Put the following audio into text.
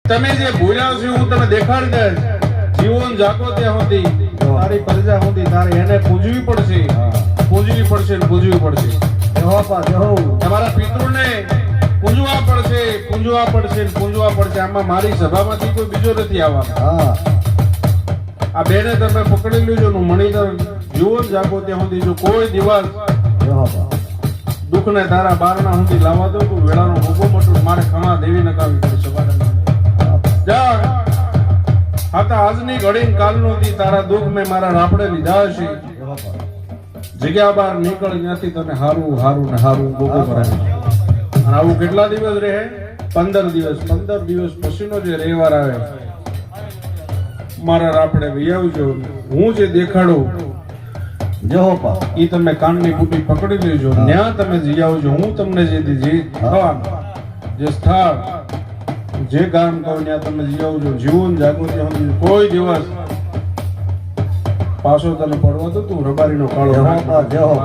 તમે જે ભૂલ્યા છો હું તમે દેખાડી દઈશ. જીવન જાગો ત્યાં સુધી તારી પ્રજા સુધી તારે એને પૂજવી પડશે, પૂજવી પડશે ને પૂજવી પડશે. તમારા પિતૃને પૂજવા પડશે, પૂજવા પડશે ને પૂજવા પડશે. આમાં મારી સભામાંથી કોઈ બીજો નથી આવવાનો. આ બેને તમે પકડી લીધો નું મણિધર જીવન જાગો ત્યાં સુધી જો કોઈ દિવસ દુઃખ ને તારા બારણા સુધી લાવવા દો તો વેળાનો ભોગો મોટો મારે ખમા દેવી નકાવી પડશે. જા હાતા આજની ઘડી કાલનો દી તારા દુઃખ મેં મારા રાપડે લીધા છે. જગ્યા બહાર નીકળ ત્યાંથી તને હારું હારું ને હારું ભોગો કરાવે. અને આવું કેટલા દિવસ રહે? 15 દિવસ. 15 દિવસ પછીનો જે રવિવાર આવે મારા રાપડે વિયાવજો. હું જે દેખાડું ઈ તમે કાનની બુટી પકડી લેજો. ન્યા તમે જઈ આવજો. હું તમને જે જે સ્થળ જે ગામ કહું ત્યાં તમે જઈ આવજો. જીવન જાગો ત્યાં કોઈ દિવસ પાછો તને પડવો તો તું રબારીનો કાળો જાઓ.